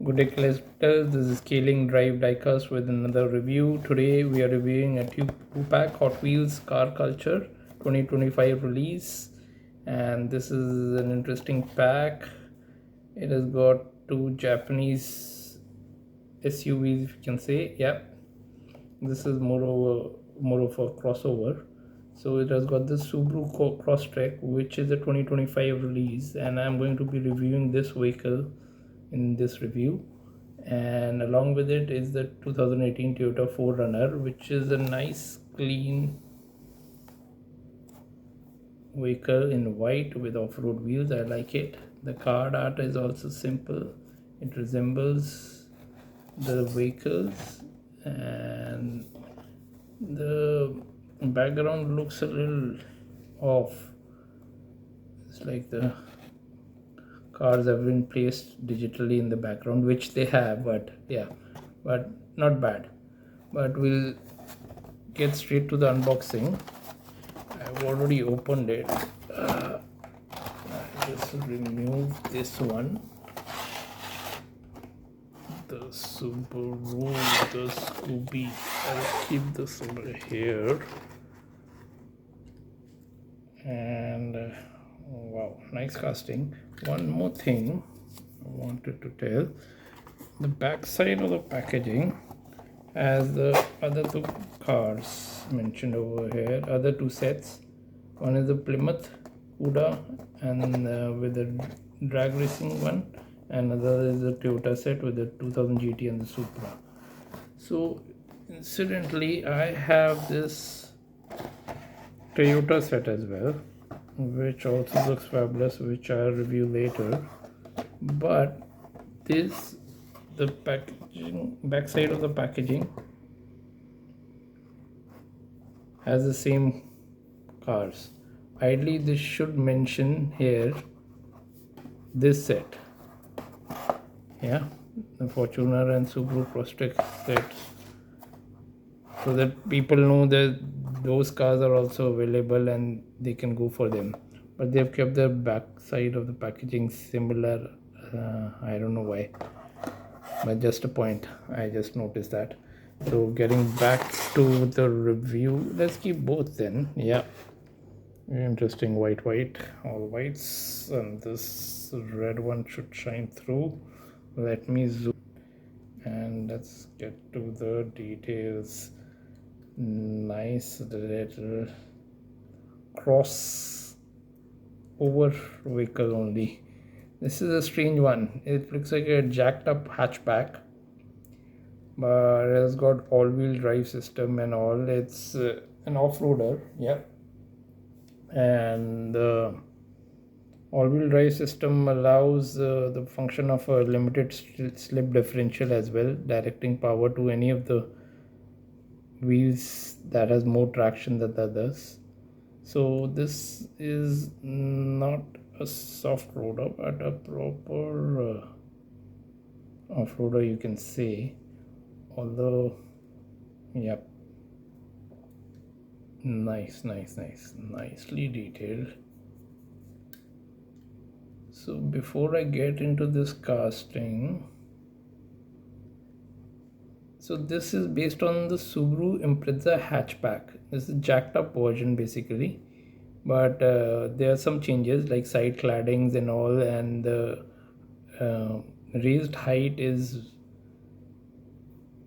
Good day collectors, this is Scaling Drive Diecast with another review. Today we are reviewing a 2-pack Hot Wheels Car Culture 2025 release, and this is an interesting pack. It has got two Japanese SUVs, if you can say. Yeah, this is more of a crossover. So it has got the Subaru Crosstrek, which is a 2025 release, and I'm going to be reviewing this vehicle in this review. And along with it is the 2018 Toyota 4Runner, which is a nice clean vehicle in white with off-road wheels. I like it. The card art is also simple. It resembles the vehicles, and the background looks a little off. It's like the cars have been placed digitally in the background, which they have, but yeah, but not bad. But we'll get straight to the unboxing. I've already opened it. I'll just remove this one, the Subaru, the Scooby. I'll keep this over here. And wow, nice casting. One more thing I wanted to tell: the back side of the packaging has the other two cars mentioned over here, other two sets. One is the Plymouth Cuda and with the drag racing one, and another is the Toyota set with the 2000 GT and the Supra. So incidentally, I have this Toyota set as well, which also looks fabulous, which I'll review later. But this, the packaging, back side of the packaging has the same cars. Ideally, this should mention here this set. Yeah, the Fortuner and Subaru Crosstrek sets, so that people know that those cars are also available and they can go for them. But they've kept the back side of the packaging similar. I don't know why, but just a point, I just noticed that. So getting back to the review, let's keep both then. Yeah, interesting. White, all whites, and this red one should shine through. Let me zoom and let's get to the details. Nice little cross over vehicle only. This is a strange one. It looks like a jacked up hatchback, but it has got all-wheel drive system and all. It's an off-roader, yeah, and the all-wheel drive system allows the function of a limited slip differential as well, directing power to any of the wheels that has more traction than the others. So this is not a soft roader, but a proper off-roader, you can say. Although, yep, nicely detailed. So before I get into this casting, so this is based on the Subaru Impreza hatchback. This is a jacked up version basically, but there are some changes like side claddings and all, and the raised height is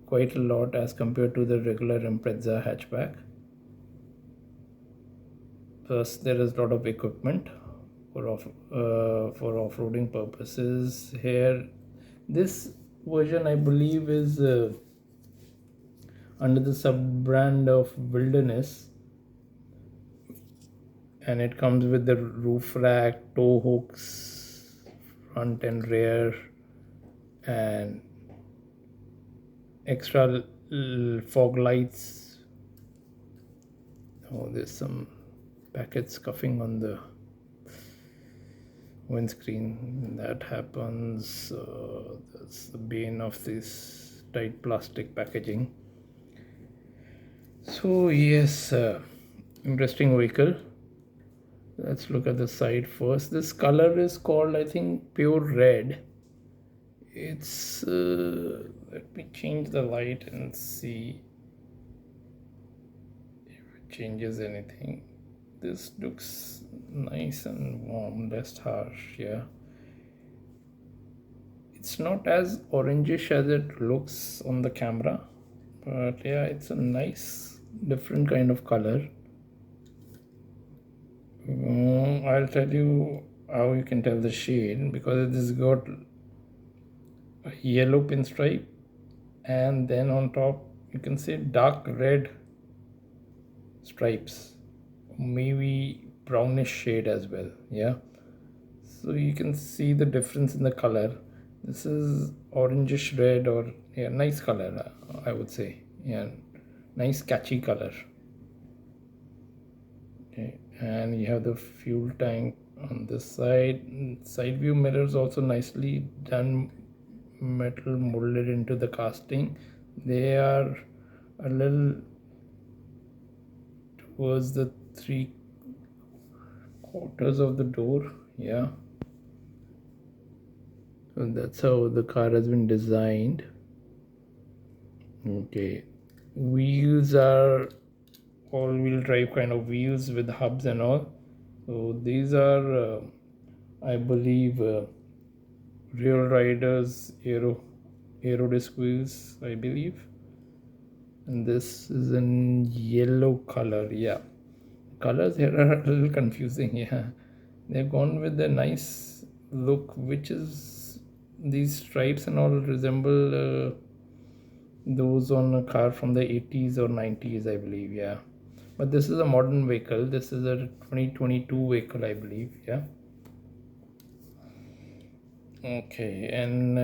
quite a lot as compared to the regular Impreza hatchback. Plus there is a lot of equipment for off-roading purposes here. This version I believe is under the sub-brand of Wilderness, and it comes with the roof rack, tow hooks, front and rear, and extra fog lights. Oh, there's some packet scuffing on the windscreen. That happens. That's the bane of this tight plastic packaging. So yes, interesting vehicle. Let's look at the side first. This color is called, I think, pure red. It's let me change the light and see if it changes anything. This looks nice and warm, less harsh. Yeah, it's not as orangish as it looks on the camera, but yeah, it's a nice different kind of color. I'll tell you how you can tell the shade, because it has got a yellow pinstripe, and then on top you can see dark red stripes, maybe brownish shade as well. Yeah, so you can see the difference in the color. This is orangish red, or yeah, nice color, I would say. Yeah, nice catchy color. Okay, and you have the fuel tank on this side. Side view mirrors also nicely done, metal molded into the casting. They are a little towards the 3/4 of the door. Yeah, so that's how the car has been designed. Okay, wheels are all-wheel drive kind of wheels with hubs and all. So these are I believe Real Riders aero disc wheels, I believe. And this is in yellow color. Yeah, colors here are a little confusing. Yeah, they've gone with a nice look, which is these stripes and all resemble those on a car from the 80s or 90s, I believe. Yeah, but this is a modern vehicle. This is a 2022 vehicle, I believe. Yeah. Okay, and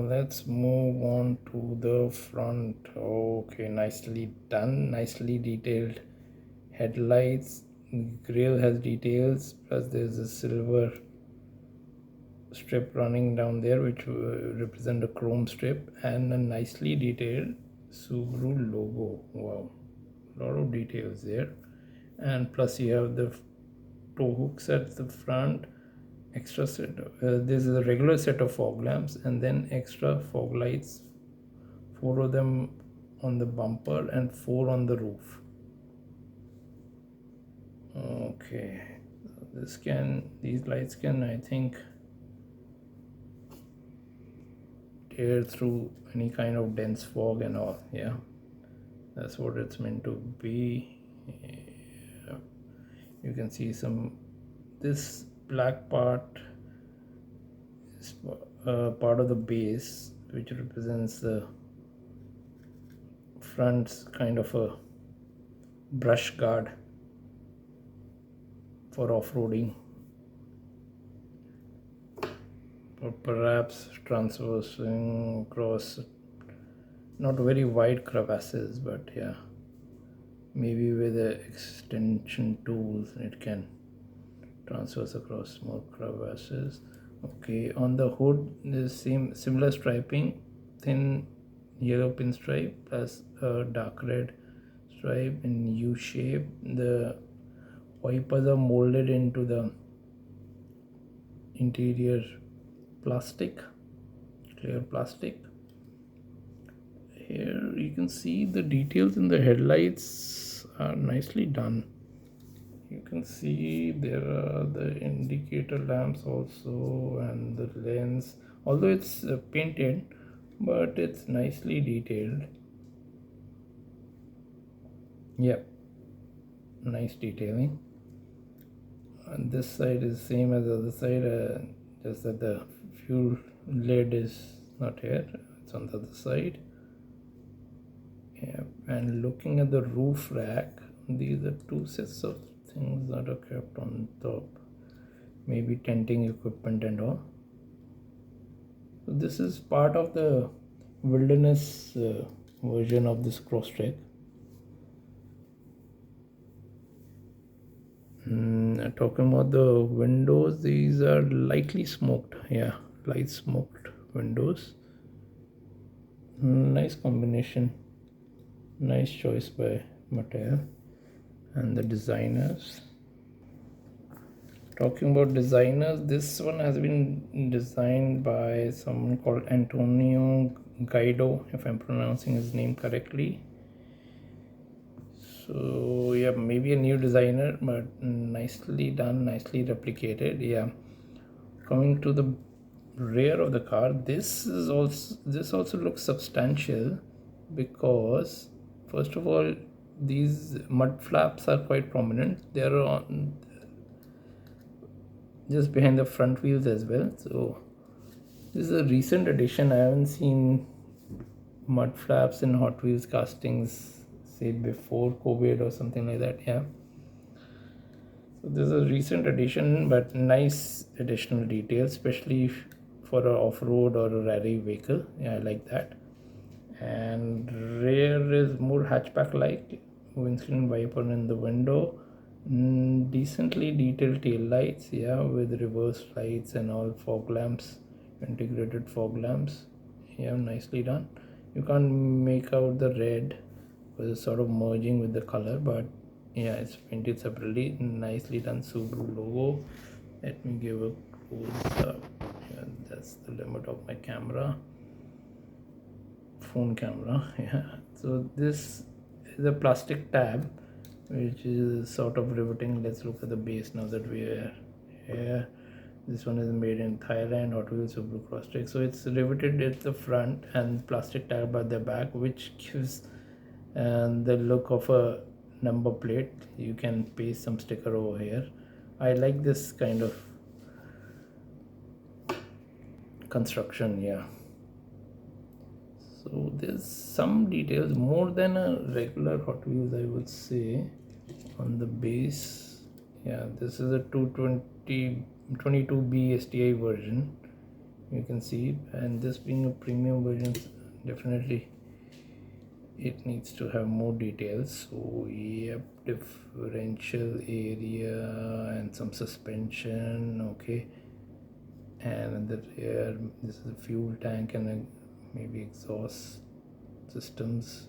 let's move on to the front. Okay, nicely done, nicely detailed headlights. Grille has details, plus there's a silver strip running down there, which represent a chrome strip, and a nicely detailed Subaru logo. Wow, a lot of details there. And plus you have the tow hooks at the front, extra set. This is a regular set of fog lamps, and then extra fog lights, 4 of them on the bumper and 4 on the roof. Okay, these lights can, I think, tear through any kind of dense fog and all. Yeah, that's what it's meant to be. Yeah. You can see this black part is part of the base, which represents the front's kind of a brush guard for off-roading, or perhaps traversing across not very wide crevasses, but yeah, maybe with the extension tools it can transverse across more crevasses. Okay, on the hood there's similar striping, thin yellow pinstripe plus a dark red stripe in U shape. The wipers are molded into the interior plastic, clear plastic. Here you can see the details in the headlights are nicely done. You can see there are the indicator lamps also, and the lens, although it's painted, but it's nicely detailed. Yep, nice detailing. And this side is same as the other side, just that the fuel lid is not here, it's on the other side. Yeah, and looking at the roof rack, these are 2 sets of things that are kept on top, maybe tenting equipment and all. So this is part of the wilderness version of this Crosstrek. Talking about the windows, these are lightly smoked. Yeah, light smoked windows. Nice combination, nice choice by Mattel and the designers. Talking about designers, this one has been designed by someone called Antonio Guido, if I'm pronouncing his name correctly. So yeah, maybe a new designer, but nicely done, nicely replicated. Yeah. Coming to the rear of the car, this also looks substantial, because first of all, these mud flaps are quite prominent. They are on just behind the front wheels as well. So this is a recent addition. I haven't seen mud flaps in Hot Wheels castings, say before COVID or something like that. Yeah. So this is a recent addition, but nice additional details, especially for an off-road or a rally vehicle. Yeah, I like that. And rear is more hatchback-like. Windscreen wiper in the window. Decently detailed tail lights, yeah, with reverse lights and all, fog lamps, integrated fog lamps. Yeah, nicely done. You can't make out the red because it's sort of merging with the color, but yeah, it's painted separately. Nicely done. Subaru logo. Let me give a close up. Yeah, that's the limit of my camera. Phone camera. Yeah. So this is a plastic tab, which is sort of riveting. Let's look at the base now that we are here. This one is made in Thailand, HotWheels Subaru Crosstrek. So it's riveted at the front and plastic tab at the back, which gives the look of a number plate. You can paste some sticker over here. I like this kind of construction. Yeah. So there's some details more than a regular Hot Wheels, I would say, on the base. Yeah, this is a 222B STI version, you can see, and this being a premium version, definitely it needs to have more details. So yep, differential area and some suspension. Okay, and the rear, this is a fuel tank and a maybe exhaust systems.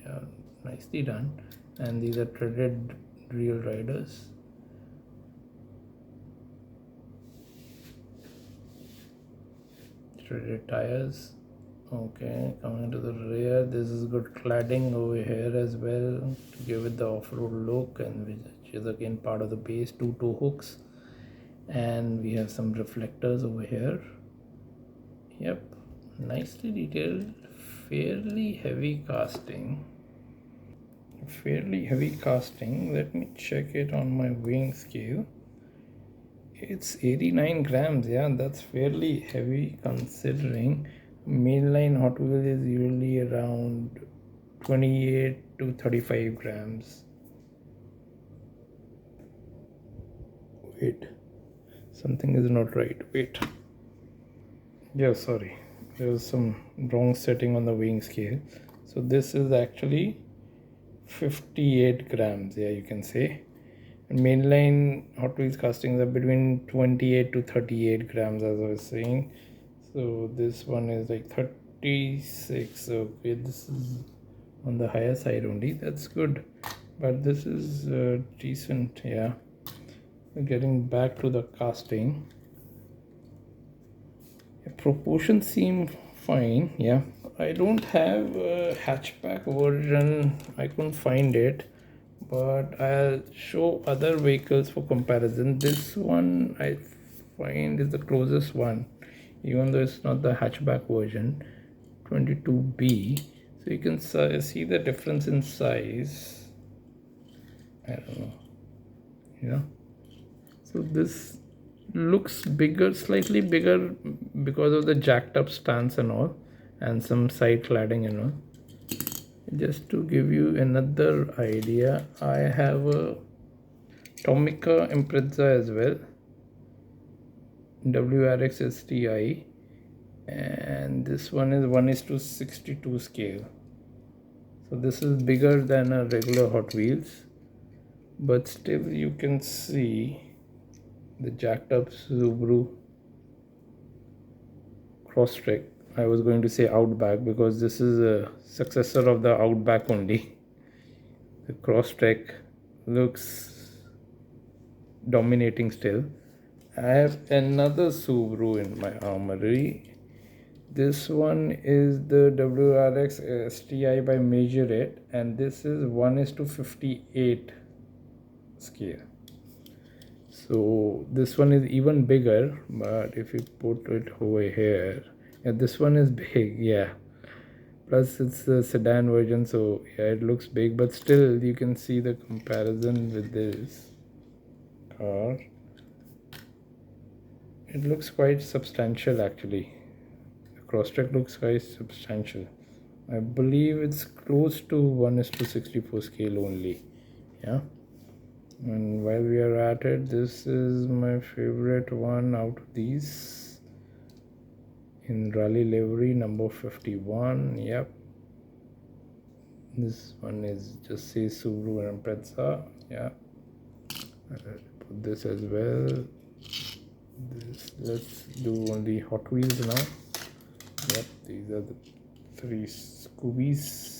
Yeah, nicely done. And these are threaded real riders. Threaded tires. Okay, coming to the rear, this is good cladding over here as well to give it the off-road look, and which is again part of the base. Two tow hooks, and we have some reflectors over here. Yep, nicely detailed. Fairly heavy casting. Let me check it on my weighing scale. It's 89 grams. Yeah, that's fairly heavy considering mainline Hot Wheels is usually around 28 to 35 grams. Wait, something is not right. Wait. Yeah, sorry. There was some wrong setting on the weighing scale. So this is actually 58 grams. Yeah, you can say. And mainline Hot Wheels castings are between 28 to 38 grams, as I was saying. So this one is like 36. Okay, this is on the higher side only. That's good, but this is decent. Yeah. Getting back to the casting, proportions seem fine. Yeah, I don't have a hatchback version. I couldn't find it, but I'll show other vehicles for comparison. This one I find is the closest one, even though it's not the hatchback version. 22B. So you can see the difference in size. I don't know. Yeah. So this looks bigger, slightly bigger, because of the jacked up stance and all, and some side cladding and all. Just to give you another idea, I have a Tomica Impreza as well, WRX STI, and this one is 1:62 scale. So this is bigger than a regular Hot Wheels, but still you can see the jacked up Subaru Crosstrek. I was going to say Outback because this is a successor of the Outback only. The Crosstrek looks dominating still. I have another Subaru in my armory. This one is the WRX STI by Measure It, and this is 1:58 scale. So this one is even bigger, but if you put it over here, yeah, this one is big, yeah. Plus it's a sedan version, so yeah, it looks big, but still you can see the comparison with this car. It looks quite substantial actually. The Crosstrek looks quite substantial. I believe it's close to 1:64 scale only. Yeah. And while we are at it, this is my favorite one out of these. In rally livery, number 51. Yep. This one is just says Subaru and Impreza. Yeah. I'll put this as well. Let's do only Hot Wheels now. Yep, these are the 3 Scoobies.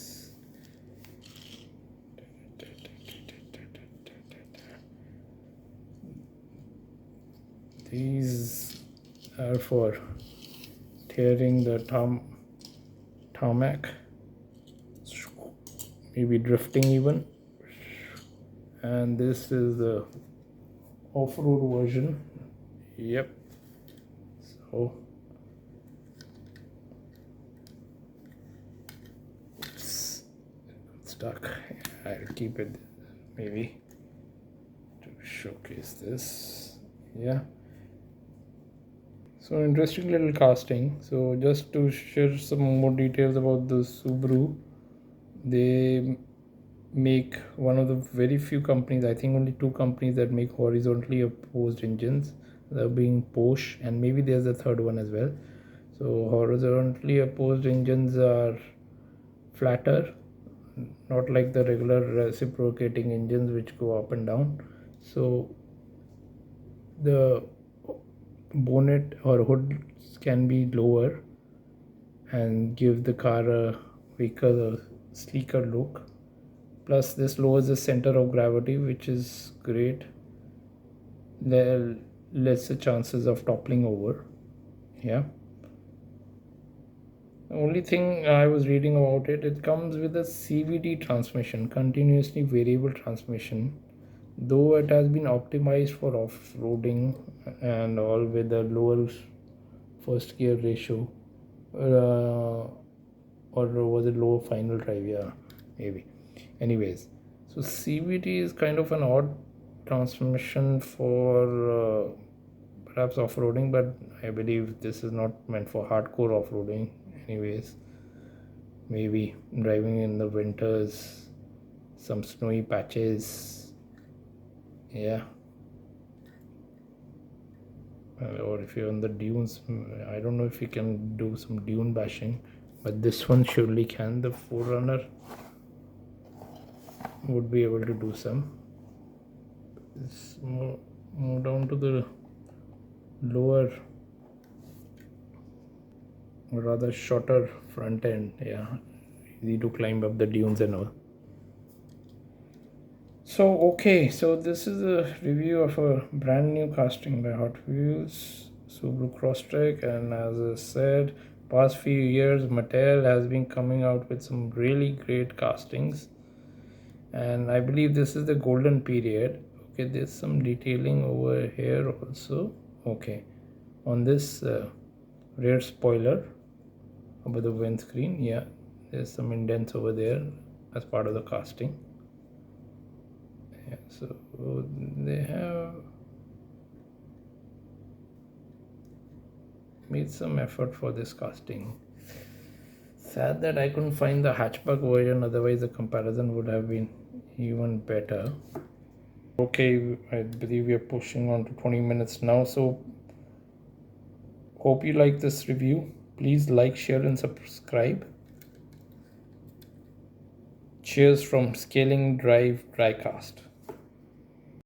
These are for tearing the tarmac, maybe drifting even. And this is the off-road version. Yep. So it's stuck. I'll keep it maybe to showcase this. Yeah. So interesting little casting. So just to share some more details about the Subaru, they make one of the very few companies, I think only 2 companies that make horizontally opposed engines, that being Porsche, and maybe there's a third one as well. So horizontally opposed engines are flatter, not like the regular reciprocating engines which go up and down. So the bonnet or hood can be lower and give the car a weaker, sleeker look. Plus this lowers the center of gravity, which is great. Lesser chances of toppling over. Yeah. The only thing I was reading about it, it comes with a CVT transmission, continuously variable transmission, though it has been optimized for off-roading and all with a lower first gear ratio, or was it lower final drive? Yeah, maybe. Anyways, so CVT is kind of an odd transmission for perhaps off-roading, but I believe this is not meant for hardcore off-roading. Anyways, maybe driving in the winters, some snowy patches, yeah. Or if you're on the dunes, I don't know if you can do some dune bashing, but this one surely can. The Forerunner would be able to do some. Let's move down to the lower, or rather shorter front end. Yeah, easy to climb up the dunes and all. So okay, so this is a review of a brand new casting by Hot Wheels Subaru Crosstrek, and as I said, past few years Mattel has been coming out with some really great castings, and I believe this is the golden period. Okay, there's some detailing over here also. Okay, on this rear spoiler above the windscreen, yeah, there's some indents over there as part of the casting. Yeah, so they have made some effort for this casting. Sad that I couldn't find the hatchback version, otherwise the comparison would have been even better. Okay, I believe we are pushing on to 20 minutes now, so hope you like this review. Please like, share and subscribe. Cheers from Scaling Drive Drycast.